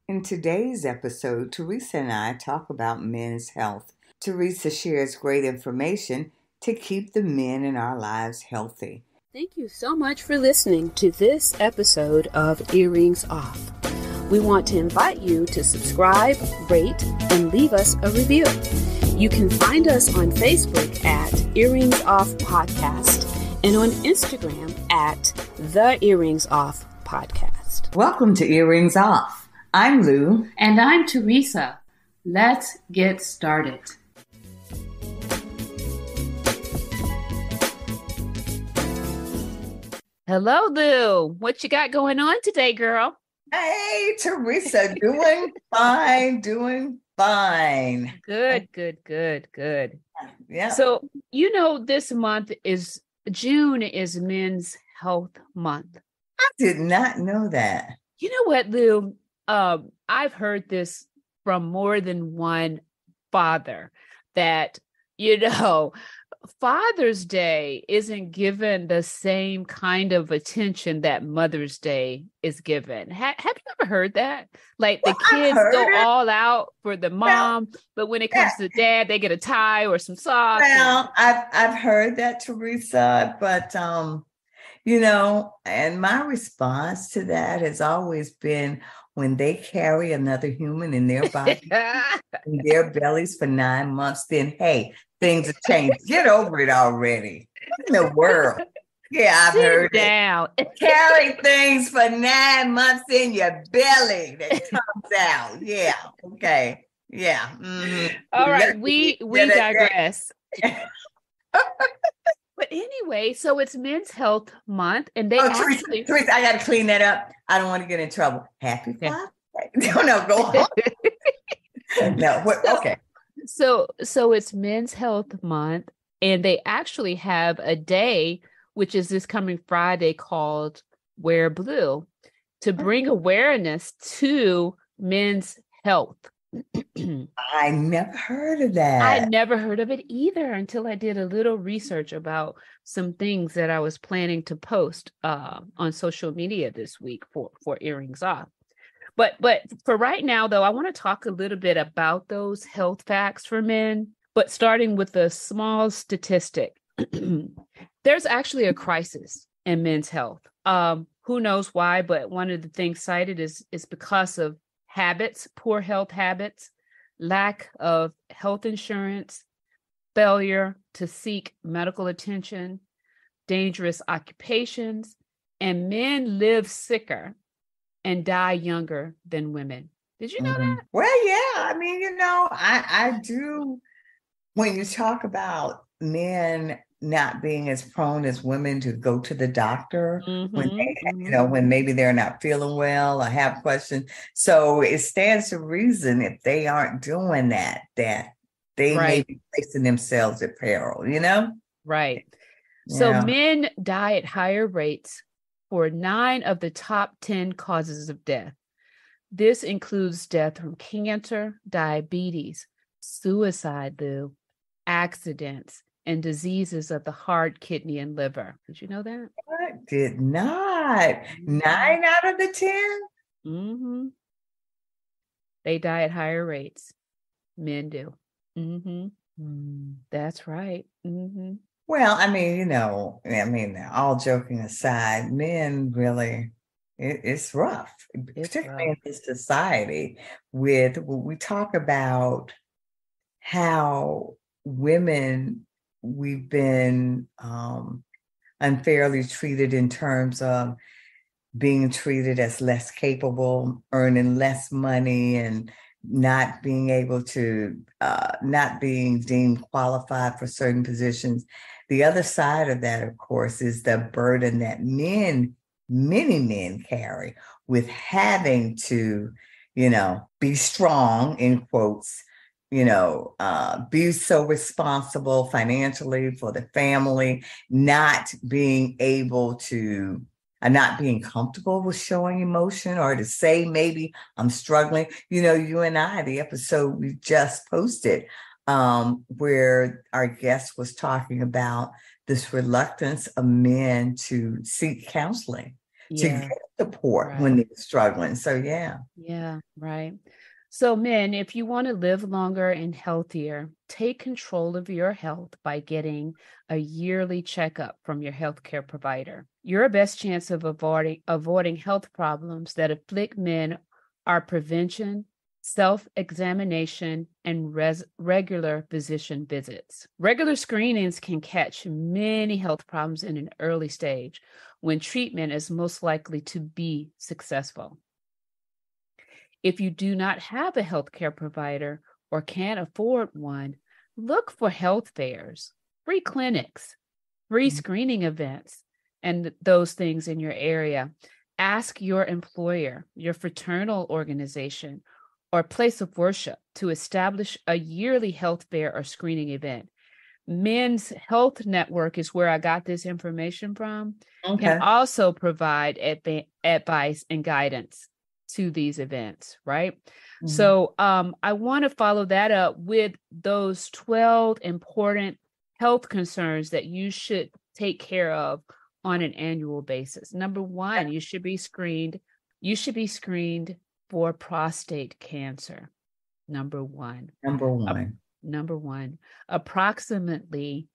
In today's episode, Teresa and I talk about men's health. Teresa shares great information to keep the men in our lives healthy. Thank you so much for listening to this episode of Earrings Off. We want to invite you to subscribe, rate, and leave us a review. You can find us on Facebook at Earrings Off Podcast and on Instagram at The Earrings Off Podcast. Welcome to Earrings Off. I'm Lou. And I'm Teresa. Let's get started. Hello, Lou. What you got going on today, girl? Hey, Teresa. Doing fine. Good. Yeah. So, this month is June is Men's Health Month. I did not know that. You know what, Lou? I've heard this from more than one father that, Father's Day isn't given the same kind of attention that Mother's Day is given. Have you ever heard that? Like the kids go all out for the mom, but when it comes to dad, they get a tie or some socks. Well, I've heard that, Teresa, but and my response to that has always been when they carry another human in their body, in their bellies for 9 months, then hey, things have changed. Get over it already. What in the world? Yeah, I've heard it. Carry things for 9 months in your belly that comes out. Yeah. Okay. Yeah. Mm-hmm. All right. We digress. But anyway, so it's Men's Health Month, and they actually... Teresa, I got to clean that up. I don't want to get in trouble. Happy Father's Day. No, go on. No, okay. So it's Men's Health Month, and they actually have a day, which is this coming Friday, called Wear Blue, to bring awareness to men's health. I never heard of that. I never heard of it either until I did a little research about some things that I was planning to post on social media this week for Earrings Off. But for right now, though, I want to talk a little bit about those health facts for men, but starting with a small statistic. There's actually a crisis in men's health. Who knows why, but one of the things cited is because of habits, poor health habits, lack of health insurance, failure to seek medical attention, dangerous occupations, and men live sicker and die younger than women. Did you know that? Well, yeah. I mean, I do. When you talk about men not being as prone as women to go to the doctor when maybe they're not feeling well or have questions. So it stands to reason if they aren't doing that they may be placing themselves at peril, Right. Yeah. So men die at higher rates for 9 of the top 10 causes of death. This includes death from cancer, diabetes, suicide, accidents, and diseases of the heart, kidney, and liver. Did you know that? I did not. 9 out of the 10? Mm-hmm. They die at higher rates. Men do. Mm-hmm. That's right. Mm-hmm. Well, I mean, all joking aside, men really, it's rough, particularly in this society when we talk about how women, we've been unfairly treated in terms of being treated as less capable, earning less money, and not being able to, not being deemed qualified for certain positions. The other side of that, of course, is the burden that many men carry with having to, be strong, in quotes, be so responsible financially for the family, not being able to, not being comfortable with showing emotion or to say, maybe I'm struggling. You and I, the episode we just posted, where our guest was talking about this reluctance of men to seek counseling to Yeah. get support when Right. they're struggling. So yeah. Yeah. Right. So, men, if you want to live longer and healthier, take control of your health by getting a yearly checkup from your healthcare provider. Your best chance of avoiding health problems that afflict men are prevention, self-examination, and regular physician visits. Regular screenings can catch many health problems in an early stage when treatment is most likely to be successful. If you do not have a healthcare provider or can't afford one, look for health fairs, free clinics, free screening events, and those things in your area. Ask your employer, your fraternal organization, or place of worship to establish a yearly health fair or screening event. Men's Health Network is where I got this information from, can Okay. also provide advice and guidance to these events, right? Mhm. So I want to follow that up with those 12 important health concerns that you should take care of on an annual basis. Number one, you should be screened. You should be screened for prostate cancer. Number one. Number Uh, one. Number one, approximately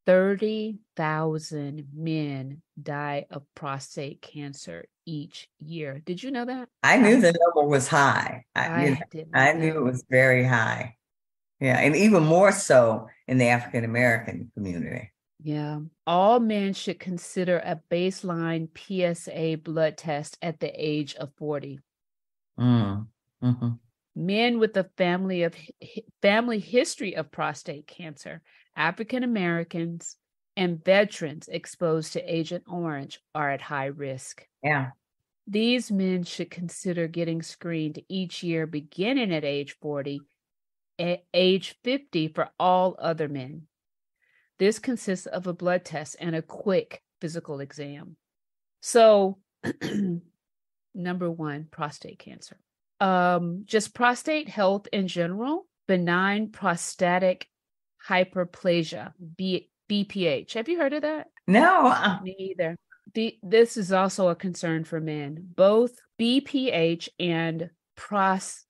30,000 men die of prostate cancer each year. Did you know that? I knew the number was high. I did I not knew it know. was very high. Yeah, and even more so in the African American community. Yeah. All men should consider a baseline PSA blood test at the age of 40. Mm. Hmm. Men with a family history of prostate cancer, African Americans, and veterans exposed to Agent Orange are at high risk. Yeah. These men should consider getting screened each year, beginning at age 40, at age 50 for all other men. This consists of a blood test and a quick physical exam. So, number one, prostate cancer. Just prostate health in general, benign prostatic hyperplasia, BPH. Have you heard of that? No. Me either. This is also a concern for men. Both BPH and prostatitis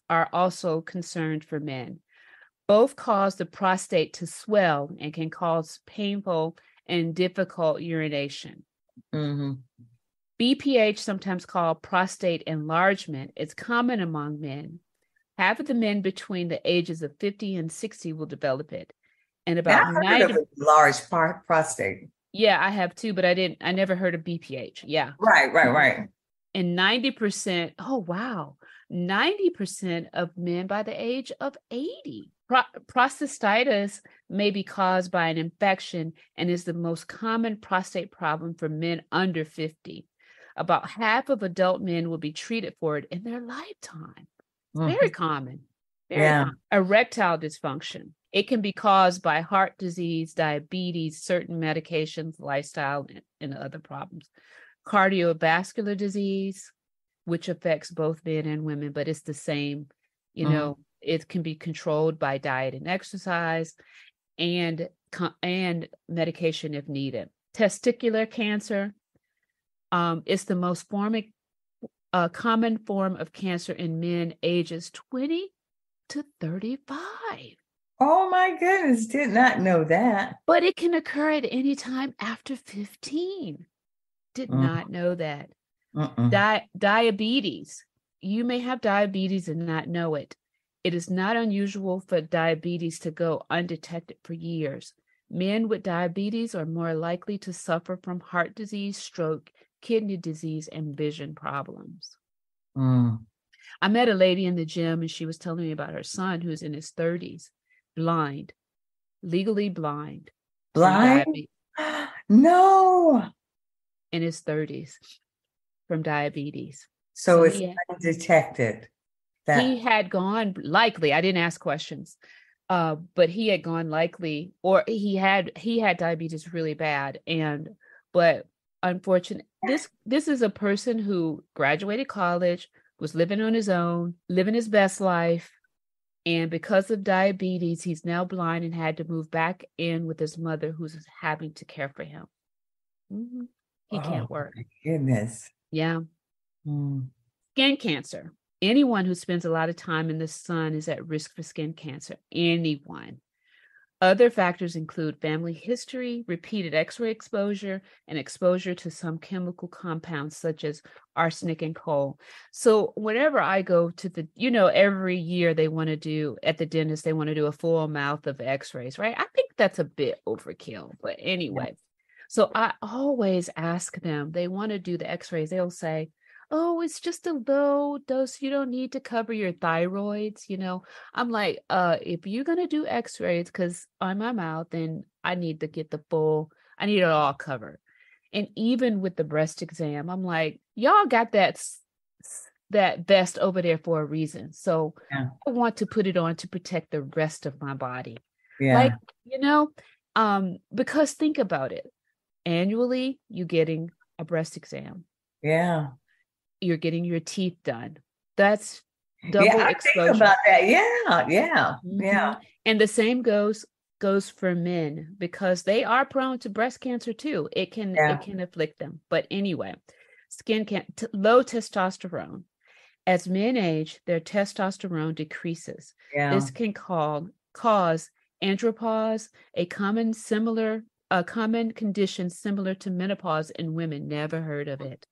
are also concerned for men. Both cause the prostate to swell and can cause painful and difficult urination. Hmm. BPH, sometimes called prostate enlargement, is common among men. Half of the men between the ages of 50 and 60 will develop it. And Now, about I heard of 90, a large prostate. yeah, I have too, but I never heard of BPH. Yeah. Right, right, right. And 90%, oh wow, 90% of men by the age of 80. Prostatitis may be caused by an infection and is the most common prostate problem for men under 50. About half of adult men will be treated for it in their lifetime. Very Mhm. common. Very Yeah. common. Erectile dysfunction. It can be caused by heart disease, diabetes, certain medications, lifestyle, and other problems. Cardiovascular disease, which affects both men and women, but it's the same. Mhm. It can be controlled by diet and exercise and medication if needed. Testicular cancer, it's the most common form of cancer in men ages 20 to 35. Oh my goodness, did not know that. But it can occur at any time after 15. Did Mm, not know that. mm-mm. Diabetes. You may have diabetes and not know it. It is not unusual for diabetes to go undetected for years. Men with diabetes are more likely to suffer from heart disease, stroke, kidney disease, and vision problems. Mm. I met a lady in the gym and she was telling me about her son who's in his 30s, blind, legally blind from Blind? diabetes, No. in his 30s from diabetes. So So it's undetected. he That. had gone likely, I didn't ask questions, but he had gone likely, or he had diabetes really bad, but unfortunately, this is a person who graduated college, was living on his own, living his best life, and because of diabetes, he's now blind and had to move back in with his mother, who's having to care for him. He can't Oh, work. my goodness. Yeah. Mm. Skin cancer. Anyone who spends a lot of time in the sun is at risk for skin cancer. Anyone. Other factors include family history, repeated X-ray exposure, and exposure to some chemical compounds such as arsenic and coal. So whenever I go to the, every year they want to do at the dentist, they want to do a full mouth of X-rays, right? I think that's a bit overkill, but anyway. So I always ask them, they want to do the X-rays. They'll say, oh, it's just a low dose. You don't need to cover your thyroids. I'm like, if you're going to do X-rays, because on my mouth, then I need to get I need it all covered. And even with the breast exam, I'm like, y'all got that vest over there for a reason. So Yeah. I want to put it on to protect the rest of my body. Yeah. Because think about it. Annually, you're getting a breast exam. Yeah. You're getting your teeth done. That's double Yeah, I exposure. think about that. Yeah, yeah, yeah. And the same goes for men, because they are prone to breast cancer too. It can afflict them. But anyway, low testosterone. As men age, their testosterone decreases. Yeah. This can cause andropause, a common condition similar to menopause in women. Never heard of it.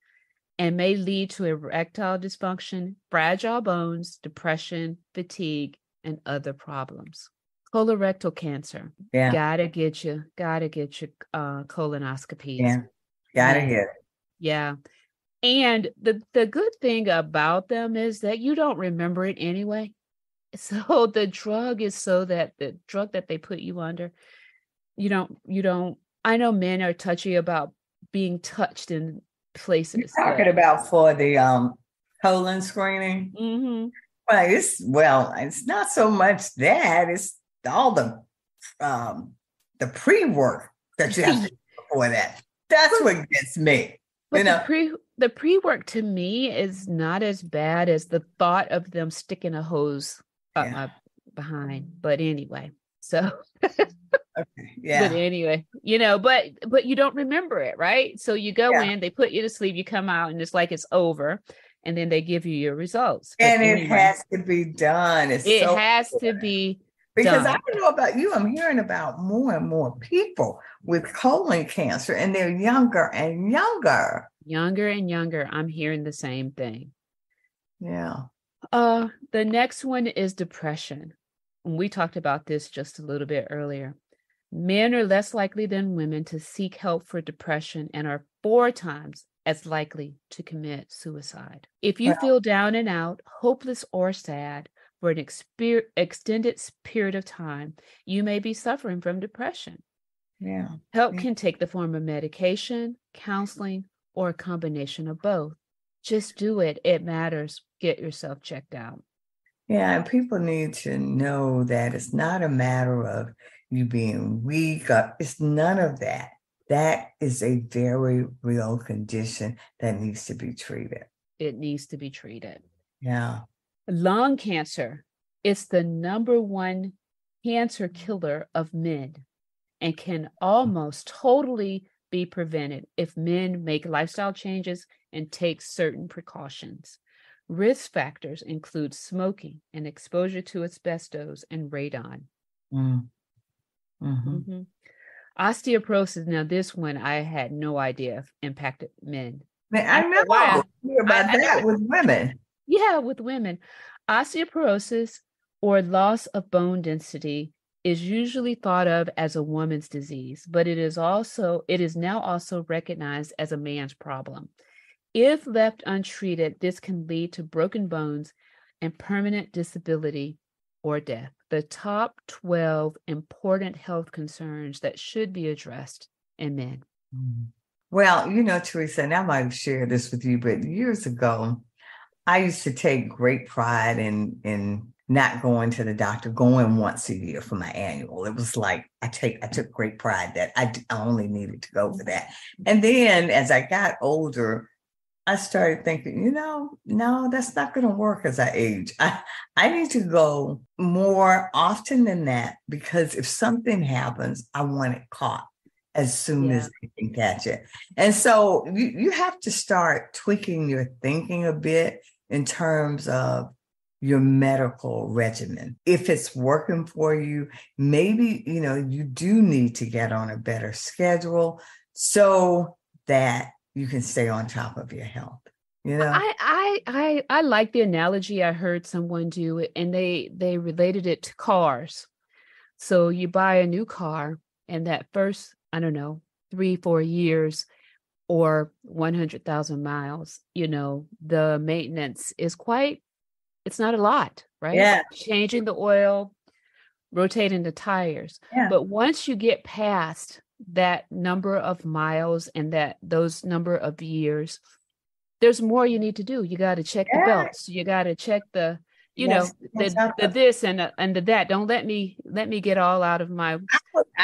And may lead to erectile dysfunction, fragile bones, depression, fatigue, and other problems. Colorectal cancer. Yeah. Gotta get your colonoscopies. Yeah. Gotta get it. Yeah. And the good thing about them is that you don't remember it anyway. So the drug is so that the drug that they put you under, you don't, I know men are touchy about being touched in places. You're talking about for the colon screening? Mm-hmm. Well, it's not so much that, it's all the pre-work that you have to do before that. That's what gets me. But the pre-work to me is not as bad as the thought of them sticking a hose up my behind. But anyway, so okay, yeah. But anyway, but you don't remember it, right? So you go in, they put you to sleep, you come out, and it's like it's over, and then they give you your results. But and it has to be done. It has to be because done. I don't know about you, I'm hearing about more and more people with colon cancer, and they're younger and younger. Younger and younger. I'm hearing the same thing. Yeah. The next one is depression. And we talked about this just a little bit earlier. Men are less likely than women to seek help for depression and are 4 times as likely to commit suicide. If you feel down and out, hopeless or sad for an extended period of time, you may be suffering from depression. Yeah. Help can take the form of medication, counseling, or a combination of both. Just do it. It matters. Get yourself checked out. Yeah, and people need to know that it's not a matter of you being weak. It's none of that. That is a very real condition that needs to be treated. It needs to be treated. Yeah. Lung cancer is the #1 cancer killer of men and can almost totally be prevented if men make lifestyle changes and take certain precautions. Risk factors include smoking and exposure to asbestos and radon. Osteoporosis. Now, this one I had no idea impacted men. I know why about that with women. Yeah, with women. Osteoporosis, or loss of bone density, is usually thought of as a woman's disease, but it is now also recognized as a man's problem. If left untreated, this can lead to broken bones and permanent disability or death. The top 12 important health concerns that should be addressed in men. Well, Teresa, and I might have shared this with you, but years ago, I used to take great pride in not going to the doctor, going once a year for my annual. It was like I took great pride that I only needed to go for that. And then as I got older, I started thinking, no, that's not going to work as I age. I need to go more often than that, because if something happens, I want it caught as soon as they can catch it. And so you have to start tweaking your thinking a bit in terms of your medical regimen. If it's working for you, maybe, you do need to get on a better schedule so that you can stay on top of your health. I like the analogy I heard someone do, and they related it to cars. So you buy a new car, and that first, I don't know, 3-4 years or 100,000 miles, the maintenance is it's not a lot, right? Yeah. Changing the oil, rotating the tires. Yeah. But once you get past that number of miles and those number of years, there's more you need to do. You got to check the belts. You got to check the the this and the that. Don't let me get all out of my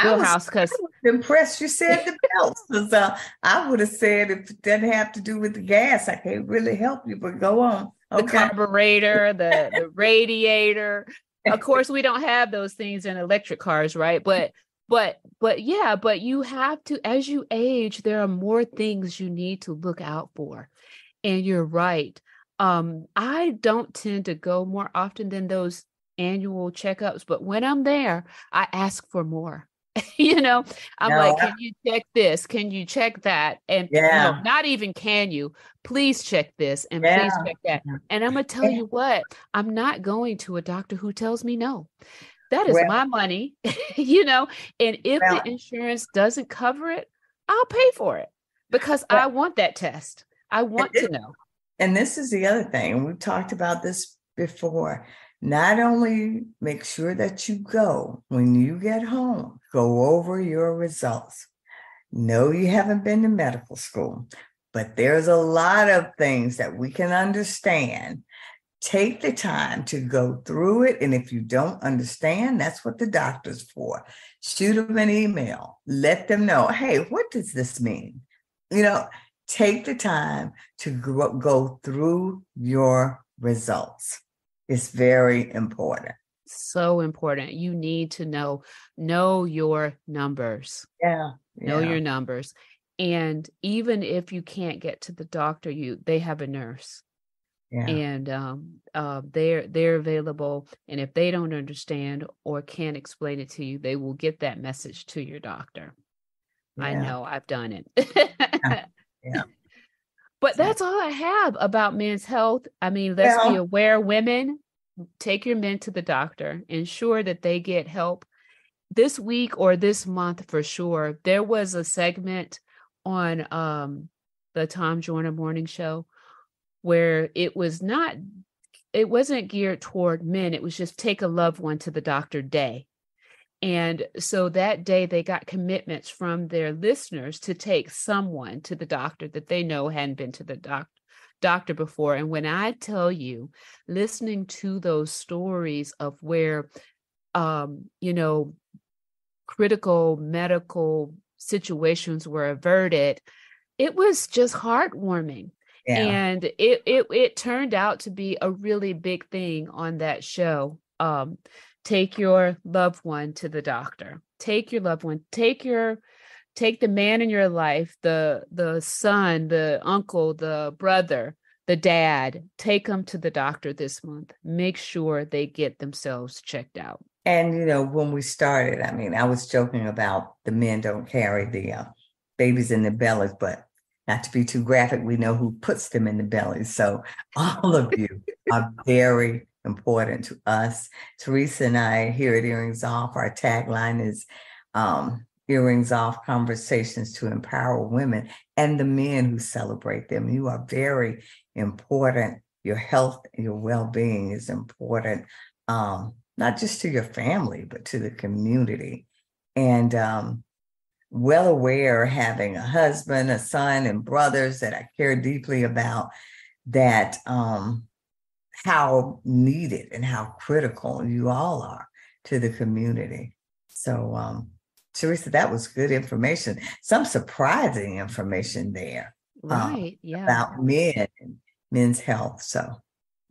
wheelhouse, because I was impressed you said the belts, because I would have said if it doesn't have to do with the gas, I can't really help you, but go on. Okay. The carburetor, the radiator. Of course, we don't have those things in electric cars, right? But you have to, as you age, there are more things you need to look out for. And you're right. I don't tend to go more often than those annual checkups, but when I'm there, I ask for more. Can you check this? Can you check that? And no, not even can you. Please check this and please check that. And I'm going to tell you what, I'm not going to a doctor who tells me no. That is my money, and if the insurance doesn't cover it, I'll pay for it because I want that test. I want to know. And this is the other thing. We've talked about this before. Not only make sure that you go when you get home, go over your results. No, you haven't been to medical school, but there's a lot of things that we can understand. Take the time to go through it. And if you don't understand, that's what the doctor's for. Shoot them an email. Let them know, hey, what does this mean? Take the time to go through your results. It's very important. So important. You need to know your numbers. Know your numbers. And even if you can't get to the doctor, they have a nurse. And they're available. And if they don't understand or can't explain it to you, they will get that message to your doctor. I know, I've done it. But that's all I have about men's health. I mean, let's be aware, women, take your men to the doctor, ensure that they get help this week or this month for sure. There was a segment on the Tom Joyner Morning Show where it wasn't geared toward men. It was just take a loved one to the doctor day. And so that day they got commitments from their listeners to take someone to the doctor that they know hadn't been to the doctor before. And when I tell you, listening to those stories of where, critical medical situations were averted, it was just heartwarming. And it turned out to be a really big thing on that show. Take your loved one to the doctor. Take your loved one. Take the man in your life, the son, the uncle, the brother, the dad. Take them to the doctor this month. Make sure they get themselves checked out. And, when we started, I was joking about the men don't carry the babies in their bellies, but not to be too graphic, we know who puts them in the bellies. So all of you are very important to us. Teresa and I here at Earrings Off, our tagline is Earrings Off, conversations to empower women and the men who celebrate them. You are very important. Your health and your well-being is important, not just to your family, but to the community. And well aware, having a husband, a son, and brothers that I care deeply about, that how needed and how critical you all are to the community. So, Teresa, that was good information. Some surprising information there. Right. About men and men's health. So,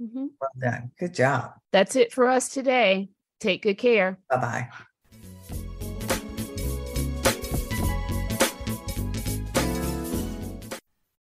well done. Good job. That's it for us today. Take good care. Bye-bye.